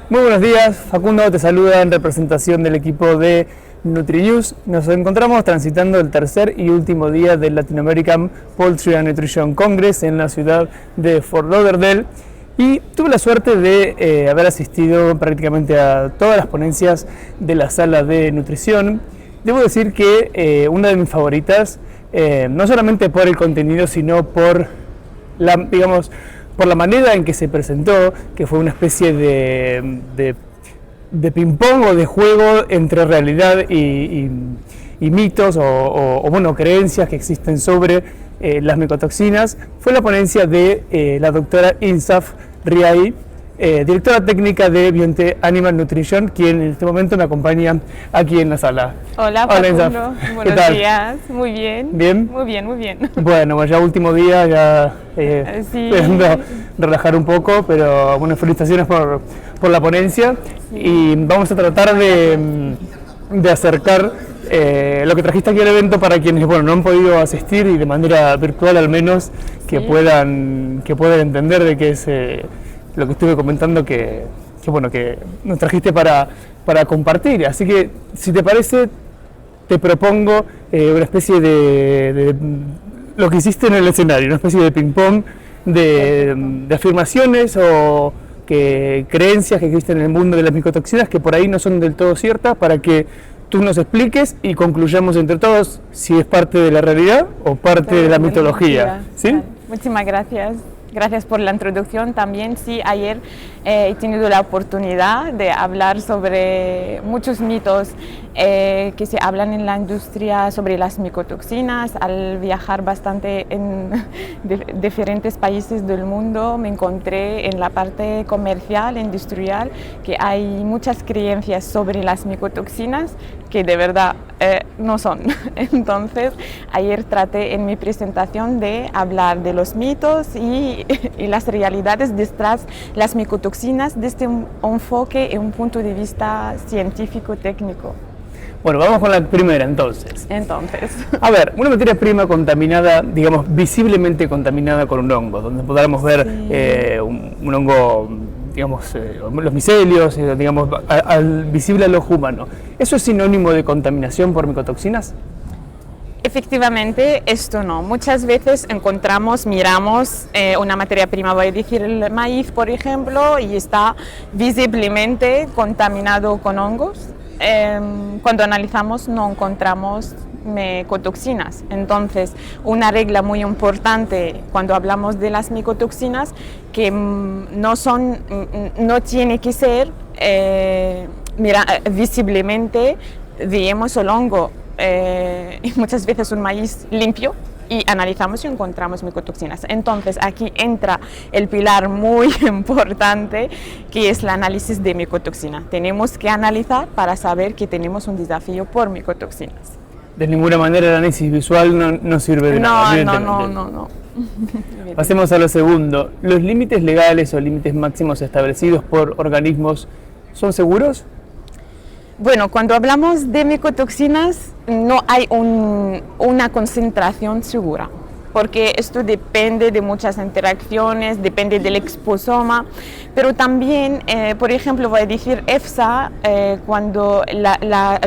Muy buenos días, Facundo te saluda en representación del equipo de NutriNews. Nos encontramos transitando el tercer y último día del Latin American Poultry and Nutrition Congress en la ciudad de Fort Lauderdale y tuve la suerte de haber asistido prácticamente a todas las ponencias de la sala de nutrición. Debo decir que una de mis favoritas, no solamente por el contenido, sino por por la manera en que se presentó, que fue una especie de ping-pong o de juego entre realidad y mitos o creencias que existen sobre las micotoxinas, fue la ponencia de la doctora Insaf Riahi, directora técnica de Bionte Animal Nutrition, quien en este momento me acompaña aquí en la sala. Hola, Facundo. Buenos días. Muy bien. ¿Bien? Muy bien, muy bien. Bueno, ya último día, ya sí. esperando relajar un poco, pero bueno, felicitaciones por la ponencia. Sí. Y vamos a tratar de acercar lo que trajiste aquí al evento para quienes no han podido asistir y de manera virtual al menos que puedan entender de qué es lo que estuve comentando que nos trajiste para compartir. Así que, si te parece, te propongo una especie de lo que hiciste en el escenario, una especie de ping-pong de afirmaciones o creencias que existen en el mundo de las micotoxinas que por ahí no son del todo ciertas, para que tú nos expliques y concluyamos entre todos si es parte de la realidad o parte de la mitología. ¿Sí? Vale. Muchísimas gracias. Gracias por la introducción también. Sí, ayer he tenido la oportunidad de hablar sobre muchos mitos que se hablan en la industria sobre las micotoxinas. Al viajar bastante en diferentes países del mundo, me encontré en la parte comercial, industrial, que hay muchas creencias sobre las micotoxinas que de verdad no son. Entonces, ayer traté en mi presentación de hablar de los mitos y las realidades detrás de las micotoxinas desde un enfoque y un punto de vista científico-técnico. Bueno, vamos con la primera entonces. A ver, una materia prima contaminada, digamos, visiblemente contaminada con un hongo, donde podamos ver un hongo, digamos, los micelios, digamos, visible al ojo humano. ¿Eso es sinónimo de contaminación por micotoxinas? Efectivamente, esto no. Muchas veces miramos una materia prima, voy a decir el maíz, por ejemplo, y está visiblemente contaminado con hongos. Cuando analizamos no encontramos micotoxinas. Entonces, una regla muy importante cuando hablamos de las micotoxinas, que no tiene que ser visiblemente, vemos el hongo y muchas veces un maíz limpio y analizamos y encontramos micotoxinas. Entonces aquí entra el pilar muy importante, que es el análisis de micotoxina. Tenemos que analizar para saber que tenemos un desafío por micotoxinas. De ninguna manera el análisis visual no sirve de nada. No. Pasemos a lo segundo. ¿Los límites legales o límites máximos establecidos por organismos son seguros? Bueno, cuando hablamos de micotoxinas no hay una concentración segura, porque esto depende de muchas interacciones, depende del exposoma, pero también, por ejemplo, voy a decir EFSA, cuando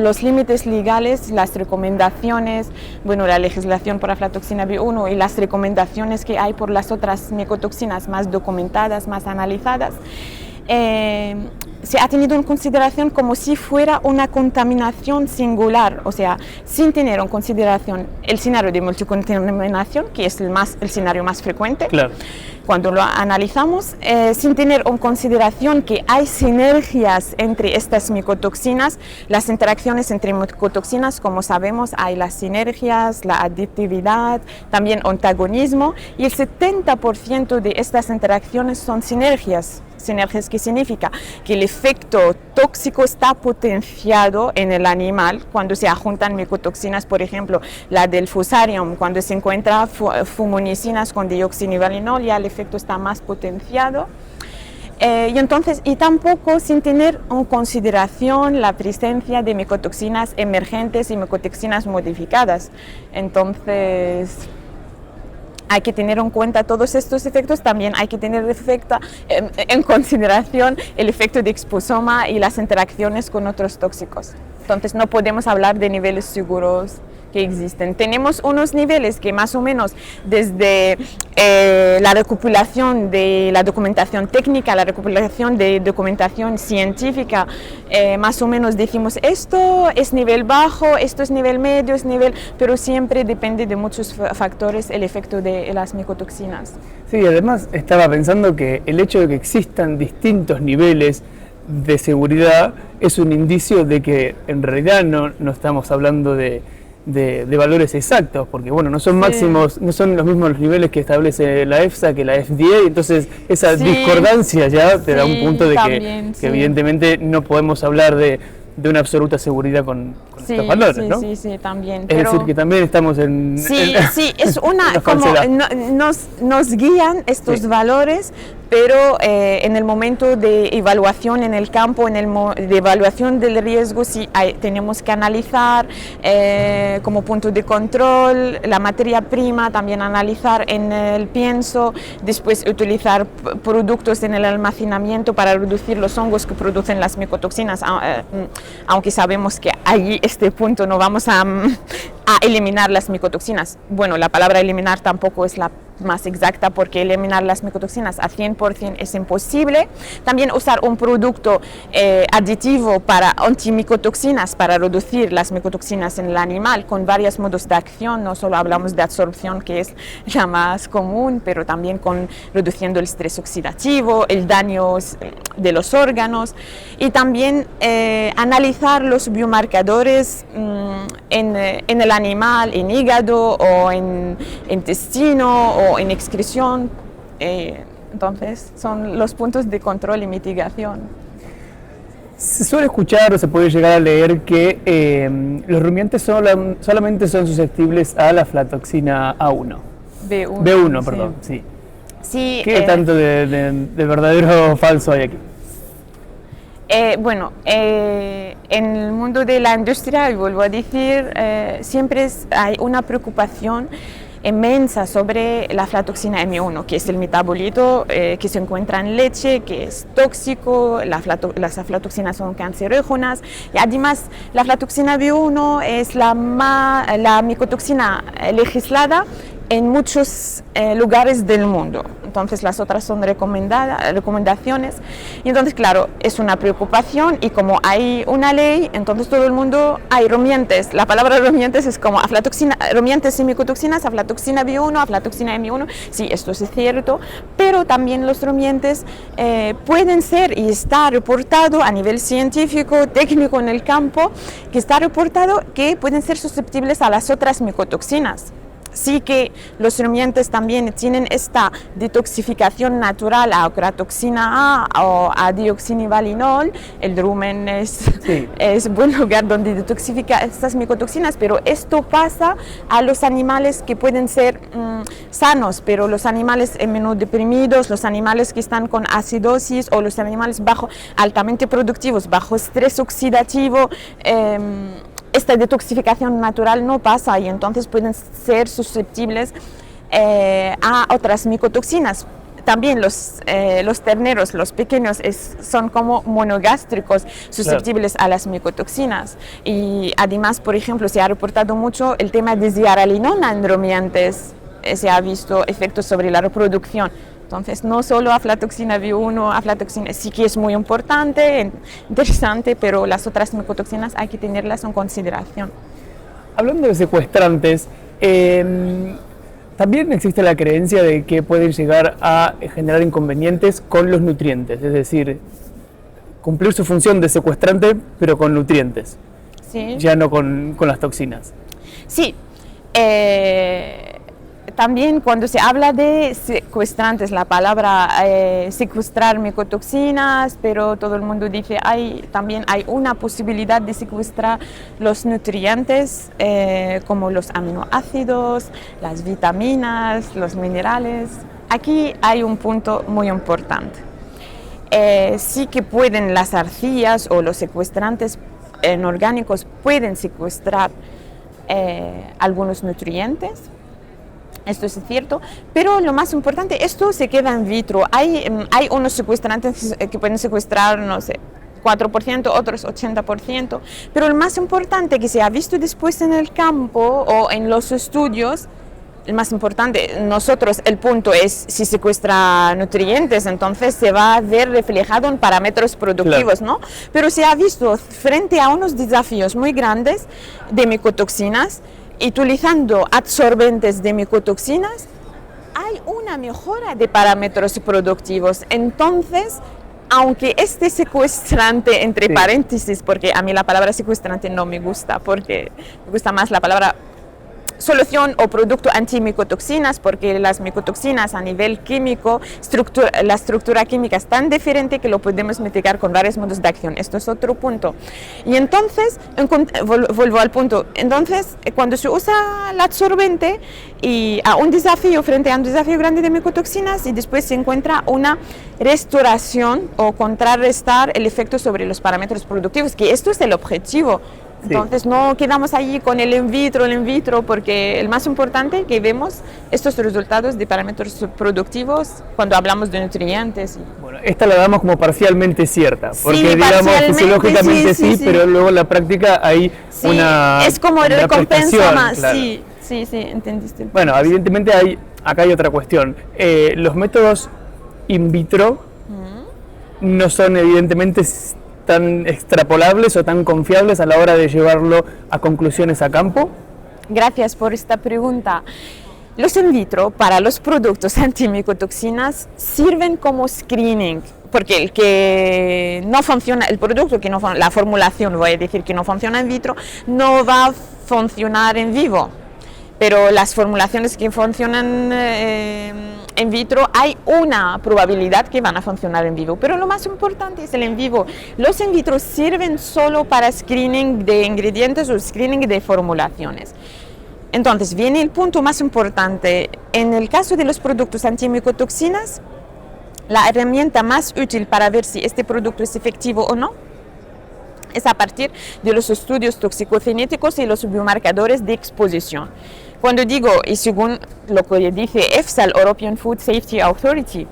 los límites legales, las recomendaciones, la legislación por aflatoxina B1 y las recomendaciones que hay por las otras micotoxinas más documentadas, más analizadas, se ha tenido en consideración como si fuera una contaminación singular, o sea, sin tener en consideración el escenario de multicontaminación, que es el escenario más frecuente. Claro. Cuando lo analizamos, sin tener en consideración que hay sinergias entre estas micotoxinas, las interacciones entre micotoxinas, como sabemos, hay las sinergias, la aditividad, también antagonismo, y el 70% de estas interacciones son sinergias. Sinergias, ¿qué significa? Que el efecto tóxico está potenciado en el animal cuando se juntan micotoxinas, por ejemplo, la del Fusarium, cuando se encuentra fumonicinas con dioxinivalinol, ya el efecto está más potenciado. Y tampoco sin tener en consideración la presencia de micotoxinas emergentes y micotoxinas modificadas. Entonces, hay que tener en cuenta todos estos efectos, también hay que tener en consideración el efecto de exposoma y las interacciones con otros tóxicos. Entonces no podemos hablar de niveles seguros que existen. Tenemos unos niveles que más o menos desde la recopilación de la documentación técnica, la recopilación de documentación científica, más o menos decimos esto es nivel bajo, esto es nivel medio, pero siempre depende de muchos factores el efecto de las micotoxinas. Sí, además estaba pensando que el hecho de que existan distintos niveles de seguridad es un indicio de que en realidad no estamos hablando de valores exactos, porque bueno, no son máximos, no son los mismos niveles que establece la EFSA que la FDA, entonces esa discordancia ya te da un punto de que evidentemente no podemos hablar de una absoluta seguridad con estos valores, ¿no? Sí, también. Es decir, que también estamos en... Sí, es una... como nos guían estos valores, pero en el momento de evaluación en el campo, de evaluación del riesgo, sí tenemos que analizar como punto de control la materia prima, también analizar en el pienso, después utilizar productos en el almacenamiento para reducir los hongos que producen las micotoxinas, aunque sabemos que allí este punto no vamos a eliminar las micotoxinas. Bueno, la palabra eliminar tampoco es la más exacta, porque eliminar las micotoxinas a 100% es imposible. También usar un producto aditivo para antimicotoxinas para reducir las micotoxinas en el animal con varios modos de acción. No solo hablamos de absorción, que es la más común, pero también con reduciendo el estrés oxidativo, el daño de los órganos, y también analizar los biomarcadores en el animal, en hígado o en intestino o en excreción. Entonces son los puntos de control y mitigación. Se suele escuchar o se puede llegar a leer que los rumiantes solamente son susceptibles a la aflatoxina A1. B1, perdón, sí. Sí, ¿Qué tanto de verdadero o falso hay aquí? Bueno, en el mundo de la industria, y vuelvo a decir, siempre hay una preocupación inmensa sobre la aflatoxina M1, que es el metabolito que se encuentra en leche, que es tóxico. Las aflatoxinas son cancerígenas, y además la aflatoxina B1 es la micotoxina legislada en muchos lugares del mundo. Entonces las otras son recomendaciones, y entonces claro, es una preocupación, y como hay una ley, entonces todo el mundo, hay rumiantes, la palabra rumiantes es como rumiantes y micotoxinas, aflatoxina B1, aflatoxina M1, sí, esto es cierto, pero también los rumiantes pueden ser, y está reportado a nivel científico, técnico en el campo, que está reportado que pueden ser susceptibles a las otras micotoxinas. Sí que los rumiantes también tienen esta detoxificación natural a ocratoxina A o a dioxinivalinol. El rumen es buen lugar donde detoxifica estas micotoxinas, pero esto pasa a los animales que pueden ser sanos, pero los animales inmunodeprimidos, los animales que están con acidosis, o los animales altamente productivos, bajo estrés oxidativo, esta detoxificación natural no pasa, y entonces pueden ser susceptibles a otras micotoxinas. También los terneros, los pequeños, son como monogástricos, susceptibles a las micotoxinas. Y además, por ejemplo, se ha reportado mucho el tema de zearalenona en rumiantes. Se ha visto efectos sobre la reproducción. Entonces, no solo aflatoxina B1, aflatoxina sí que es muy importante, interesante, pero las otras micotoxinas hay que tenerlas en consideración. Hablando de secuestrantes, también existe la creencia de que pueden llegar a generar inconvenientes con los nutrientes, es decir, cumplir su función de secuestrante, pero con nutrientes, ya no con las toxinas. Sí. También cuando se habla de secuestrantes, la palabra secuestrar micotoxinas, pero todo el mundo dice también hay una posibilidad de secuestrar los nutrientes como los aminoácidos, las vitaminas, los minerales. Aquí hay un punto muy importante. Sí que pueden las arcillas o los secuestrantes inorgánicos pueden secuestrar algunos nutrientes, Esto es cierto, pero lo más importante, esto se queda in vitro. Hay unos secuestrantes que pueden secuestrar, no sé, 4%, otros 80%, pero lo más importante que se ha visto después en el campo o en los estudios, el más importante, nosotros el punto es si secuestra nutrientes, entonces se va a ver reflejado en parámetros productivos, Claro. ¿no? Pero se ha visto frente a unos desafíos muy grandes de micotoxinas, utilizando absorbentes de micotoxinas, hay una mejora de parámetros productivos. Entonces, aunque este secuestrante, entre Sí. paréntesis, porque a mí la palabra secuestrante no me gusta, porque me gusta más la palabra solución o producto antimicotoxinas, porque las micotoxinas a nivel químico, la estructura química es tan diferente que lo podemos mitigar con varios modos de acción. Esto es otro punto. Y entonces, vuelvo al punto, entonces cuando se usa el absorbente y a un desafío, frente a un desafío grande de micotoxinas, y después se encuentra una restauración o contrarrestar el efecto sobre los parámetros productivos, que esto es el objetivo. Entonces no quedamos allí con el in vitro, porque el más importante que vemos estos resultados de parámetros productivos cuando hablamos de nutrientes. Bueno, esta la damos como parcialmente cierta, porque Sí, digamos parcialmente, fisiológicamente sí, pero luego en la práctica hay Sí, una es como recompensa prestación, más, claro. sí, entendiste. Bueno, evidentemente acá hay otra cuestión. Los métodos in vitro no son evidentemente tan extrapolables o tan confiables a la hora de llevarlo a conclusiones a campo. Gracias por esta pregunta. Los in vitro para los productos antimicotoxinas sirven como screening, porque el que no funciona, el producto que no, la formulación, voy a decir que no funciona in vitro, no va a funcionar en vivo. Pero las formulaciones que funcionan en vitro, hay una probabilidad que van a funcionar en vivo. Pero lo más importante es el en vivo. Los in vitro sirven solo para screening de ingredientes o screening de formulaciones. Entonces viene el punto más importante. En el caso de los productos antimicotoxinas, la herramienta más útil para ver si este producto es efectivo o no es a partir de los estudios toxicocinéticos y los biomarcadores de exposición. Cuando digo, y según lo que dice EFSA, el European Food Safety Authority,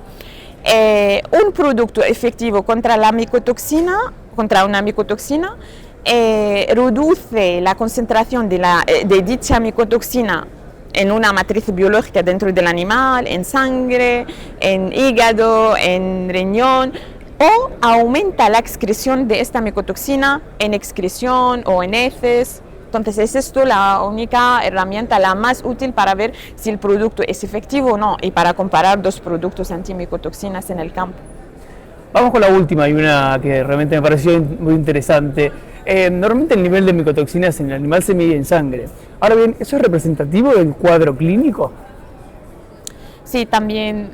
un producto efectivo contra la micotoxina, contra una micotoxina, reduce la concentración de dicha micotoxina en una matriz biológica dentro del animal, en sangre, en hígado, en riñón, o aumenta la excreción de esta micotoxina en excreción o en heces. Entonces es esto la única herramienta, la más útil para ver si el producto es efectivo o no y para comparar dos productos antimicotoxinas en el campo. Vamos con la última, y una que realmente me pareció muy interesante. Normalmente el nivel de micotoxinas en el animal se mide en sangre. Ahora bien, ¿eso es representativo del cuadro clínico? Sí, también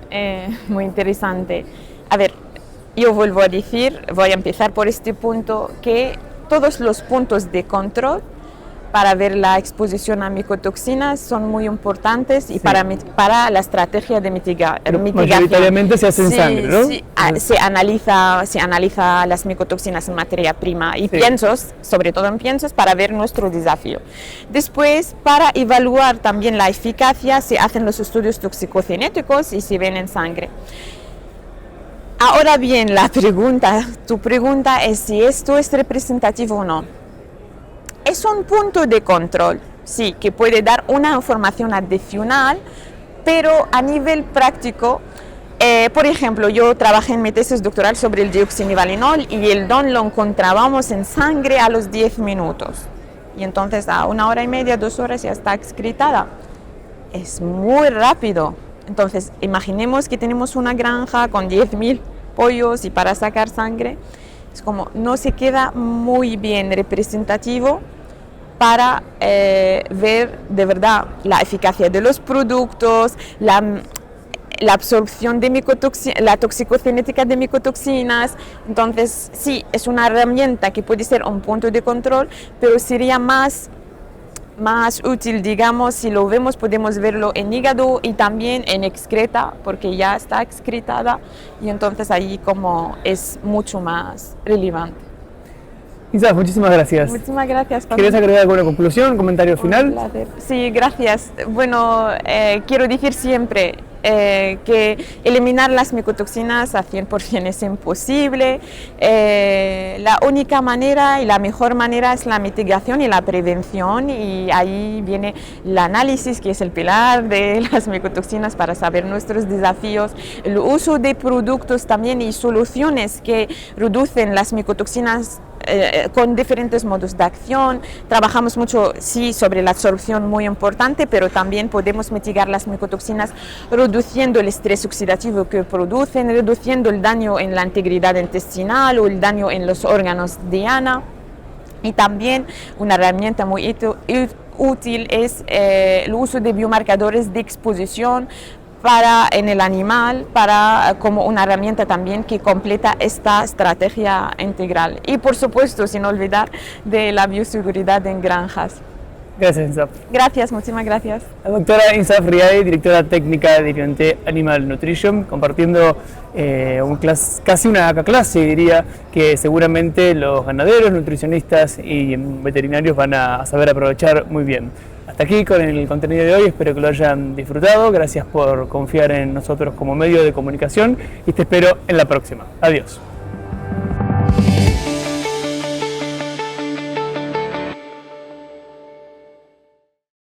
muy interesante. A ver, yo vuelvo a decir, voy a empezar por este punto, que todos los puntos de control para ver la exposición a micotoxinas son muy importantes y Sí. para la estrategia de mitigación. Mayoritariamente se hace en sangre, ¿no? Sí, se analiza las micotoxinas en materia prima y piensos, sobre todo en piensos, para ver nuestro desafío. Después, para evaluar también la eficacia, se hacen los estudios toxicocinéticos y se ven en sangre. Ahora bien, tu pregunta es si esto es representativo o no. Es un punto de control, sí, que puede dar una información adicional, pero a nivel práctico, por ejemplo, yo trabajé en mi tesis doctoral sobre el dioxinivalinol y el DON lo encontrábamos en sangre a los 10 minutos. Y entonces a 1 hora y media, 2 horas ya está excretada. Es muy rápido. Entonces, imaginemos que tenemos una granja con 10.000 pollos y para sacar sangre, es como no se queda muy bien representativo para ver de verdad la eficacia de los productos, la absorción de la toxicocinética de micotoxinas. Entonces, sí, es una herramienta que puede ser un punto de control, pero sería más útil, digamos, si lo vemos, podemos verlo en hígado y también en excreta, porque ya está excretada y entonces ahí como es mucho más relevante. Insaf, muchísimas gracias. Muchísimas gracias. ¿Quieres agregar alguna conclusión, comentario final? Sí, gracias. Bueno, quiero decir siempre que eliminar las micotoxinas a 100% es imposible. La única manera y la mejor manera es la mitigación y la prevención, y ahí viene el análisis, que es el pilar de las micotoxinas para saber nuestros desafíos, el uso de productos también y soluciones que reducen las micotoxinas con diferentes modos de acción. Trabajamos mucho, sí, sobre la absorción, muy importante, pero también podemos mitigar las micotoxinas reduciendo el estrés oxidativo que producen, reduciendo el daño en la integridad intestinal o el daño en los órganos diana. Y también una herramienta muy útil es el uso de biomarcadores de exposición en el animal, como una herramienta también que completa esta estrategia integral. Y por supuesto, sin olvidar de la bioseguridad en granjas. Gracias, Insaf. Gracias, muchísimas gracias. La doctora Insaf Riay, directora técnica de Irionté Animal Nutrition, compartiendo casi una clase, diría, que seguramente los ganaderos, nutricionistas y veterinarios van a saber aprovechar muy bien. Hasta aquí con el contenido de hoy, espero que lo hayan disfrutado. Gracias por confiar en nosotros como medio de comunicación y te espero en la próxima. Adiós.